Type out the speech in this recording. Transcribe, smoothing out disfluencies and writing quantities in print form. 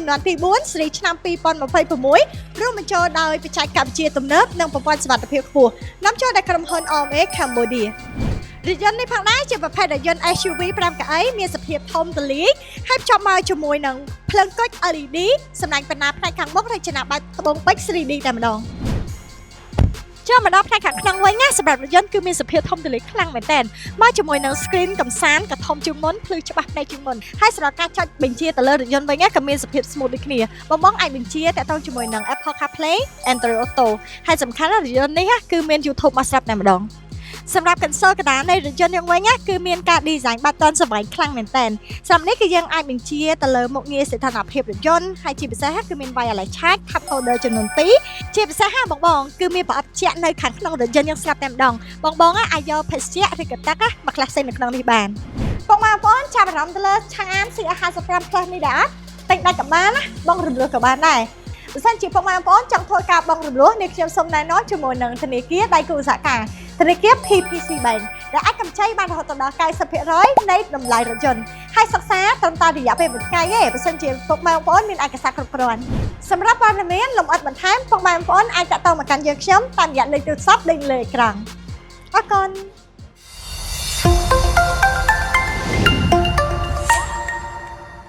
นวนទី4ស្រីឆ្នាំ2026រួមបញ្ចូលដោយបច្ចេកវិទ្យាទំនើបនិងប្រព័ន្ធសុវត្ថិភាពខ្ពស់នាំចូលដោយក្រុមហ៊ុន OMA Cambodia រថយន្តនេះផងដែរជាប្រភេទរថយន្ត SUV 5កៅអីមានសភាពធំទូលាយហើយភ្ជាប់មកជាមួយនឹងភ្លើងគុជ LED សម្ដែងបណ្ណាផ្នែកខាងមុខរចនាបែបត្បូងពេជ្រ 3D តែម្ដងចូលមកដល់ផ្នែកខាងក្នុងវិញណាសម្រាប់រថយន្តគឺមានសភាពធំទូលាយខ្លាំងមែនទែនមកជាមួយនឹង screen កំសាន្តក៏ធំជាងមុនភ្លឺច្បាស់ភ្នែកជាងមុនហើយសម្រាប់ការចុចបញ្ជាទៅលើរថយន្តវិញក៏មានសភាព smooth ដូចគ្នាបងអាចបញ្ជាតាក់ទងជាមួយនឹង Apple CarPlay Android Auto ហើយសំខាន់រថយន្តនេះគឺមាន YouTube មកស្រាប់តែម្ដងសម្រាប់ console កណ្ដាលនៃរថយន្តយ៉ាងវិញគឺមានការ design បែបទាន់សម័យខ្លាំងមែនទែនសម្រាប់នេះគឺយើងអាចបញ្ជាទៅលើមុខងារស្ថានភាពរថយន្តហើយជាពិសេសគឺមាន wireless charge cup holder ចំនួន2ជាពិសេសបងគឺមានប្រអប់ជាក់នៅខាងក្នុងរថយន្តយ៉ាងស្រាប់តែម្ដងបងអាចយកភេសជ្ជៈឬក៏ទឹកមកខ្លះសេនៅក្នុងនេះបានបងចាប់អារម្មណ៍ទៅលើឆាងអាន CR55 Plus នេះដែរអត់តែងដាច់ក៏បានណាបងរំលោះក៏បានដែរបើសិនជាបងចង់ធ្វើការបងរំលោះនេះខ្ញុំសូមណែនាំជាមួយនឹងធនាគារដៃគូឧស្សាហកម្មធនាគារ PPC Bank ដែលអាចកម្ចីបានរហូតដល់ 90% នៃតម្លៃរថយន្តហើយសិក្សាត្រឹមតែរយៈពេល1ថ្ងៃទេបើសិនជាបងមានឯកសារគ្រប់គ្រាន់សម្រាប់ព័ត៌មានលម្អិតបន្ថែមបងអាចតាក់ទងមកកាន់យើងខ្ញុំតាមរយៈលេខទូរស័ព្ទលេខលើអេក្រង់អរគុណ